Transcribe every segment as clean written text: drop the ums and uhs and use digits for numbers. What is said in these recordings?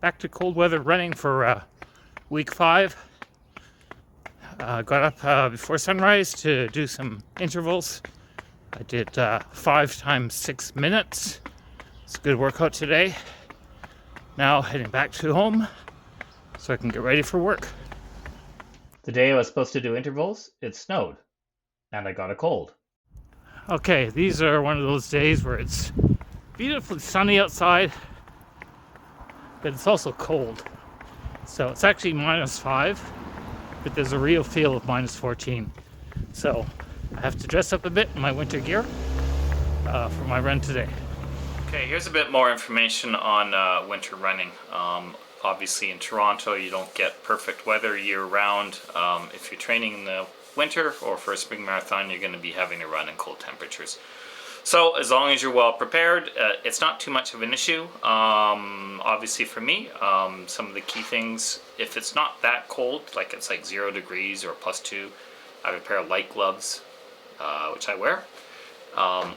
back to cold weather running for week 5. Got up before sunrise to do some intervals. I did 5 times 6 minutes. It's a good workout today. Now heading back to home so I can get ready for work. The day I was supposed to do intervals, it snowed and I got a cold. Okay, these are one of those days where it's beautifully sunny outside, but it's also cold. So it's actually -5, but there's a real feel of -14. So I have to dress up a bit in my winter gear for my run today. Okay, here's a bit more information on winter running. Obviously in Toronto you don't get perfect weather year round. If you're training in the winter or for a spring marathon, you're going to be having to run in cold temperatures. So as long as you're well prepared, it's not too much of an issue. Obviously for me, some of the key things, if it's not that cold, like it's like 0 degrees or +2, I have a pair of light gloves, which I wear.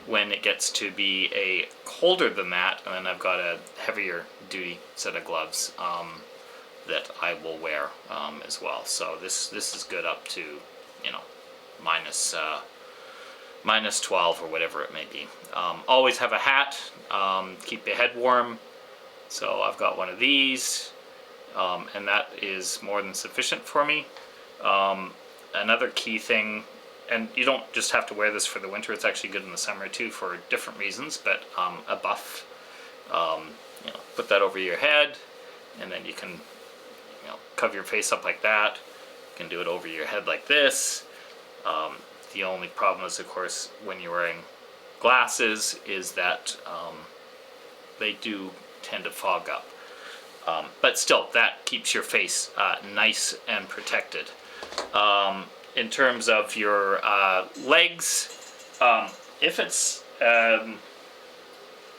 When it gets to be a colder than that, and then I've got a heavier duty set of gloves that I will wear as well. So this is good up to, you know, -12 or whatever it may be. Always have a hat, keep your head warm. So I've got one of these, and that is more than sufficient for me. Another key thing, and you don't just have to wear this for the winter, it's actually good in the summer too for different reasons, but a buff, you know, put that over your head, and then you can, you know, cover your face up like that. You can do it over your head like this. The only problem is, of course, when you're wearing glasses, is that they do tend to fog up. But still, that keeps your face nice and protected. In terms of your legs, if it's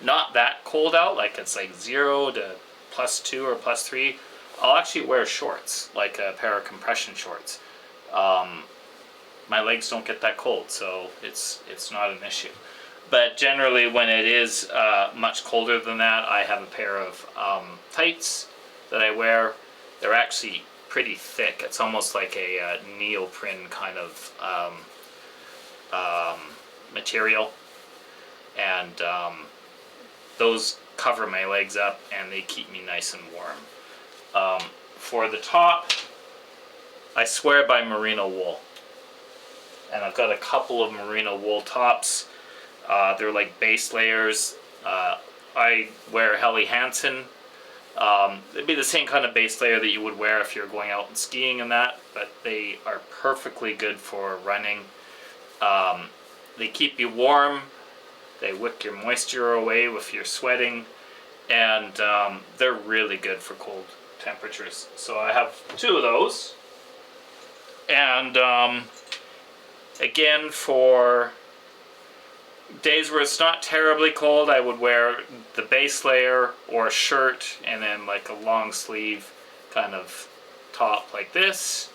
not that cold out, like it's like 0 to +2 or +3, I'll actually wear shorts, like a pair of compression shorts. My legs don't get that cold, so it's not an issue. But generally, when it is much colder than that, I have a pair of tights that I wear. They're actually pretty thick. It's almost like a neoprene kind of material, and those cover my legs up and they keep me nice and warm. For the top, I swear by merino wool, and I've got a couple of merino wool tops. They're like base layers. I wear Helly Hansen. It'd be the same kind of base layer that you would wear if you're going out and skiing and that, but they are perfectly good for running. They keep you warm, they wick your moisture away if you're sweating, and they're really good for cold temperatures. So I have 2 of those, and again, for days where it's not terribly cold, I would wear the base layer or a shirt and then like a long sleeve kind of top like this.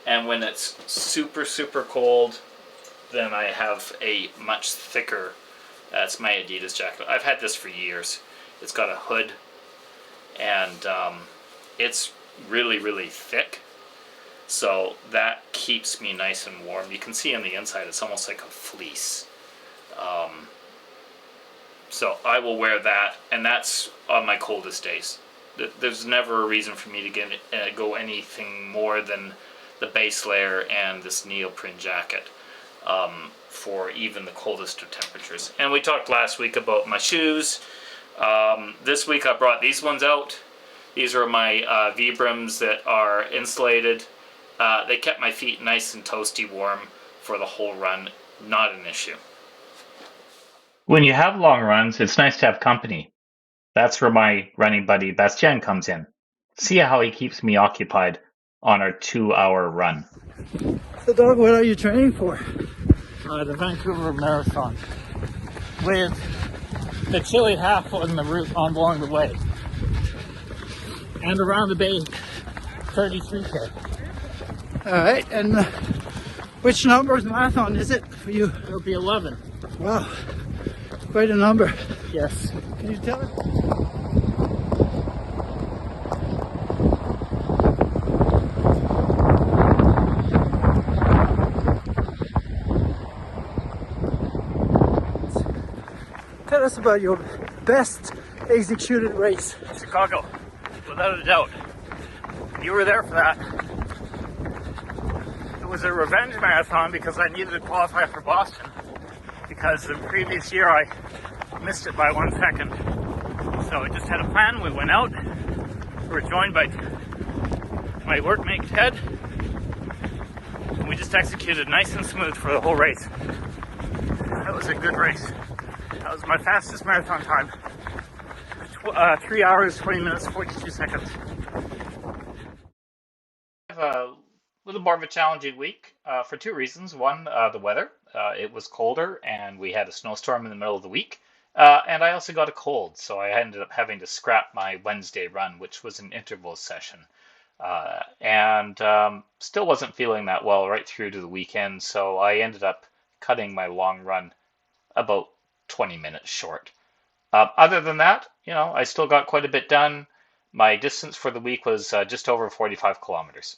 And when it's super cold, then I have a much thicker, that's my Adidas jacket. I've had this for years. It's got a hood, and it's really thick. So that keeps me nice and warm. You can see on the inside, it's almost like a fleece. So I will wear that, and that's on my coldest days. There's never a reason for me to go anything more than the base layer and this neoprene jacket for even the coldest of temperatures. And we talked last week about my shoes. This week I brought these ones out. These are my Vibrams that are insulated. They kept my feet nice and toasty warm for the whole run. Not an issue. When you have long runs, it's nice to have company. That's where my running buddy Bastien comes in. See how he keeps me occupied on our 2-hour run. So Doug, what are you training for? The Vancouver Marathon, with the chilly half on the route along the way, and around the bay, 33K. All right, and which number marathon is it for you? It'll be 11. Wow, quite a number. Yes. Can you tell us? us about your best executed race. Chicago, without a doubt. You were there for that. It was a revenge marathon because I needed to qualify for Boston because the previous year I missed it by 1 second. So I just had a plan. We went out. We were joined by my workmate Ted. And we just executed nice and smooth for the whole race. That was a good race. That was my fastest marathon time. 3 hours, 20 minutes, 42 seconds. I have a little more of a challenging week for two reasons. One, the weather. It was colder and we had a snowstorm in the middle of the week. And I also got a cold, so I ended up having to scrap my Wednesday run, which was an interval session. And still wasn't feeling that well right through to the weekend, so I ended up cutting my long run about 20 minutes short. Other than that, I still got quite a bit done. My distance for the week was just over 45 kilometers.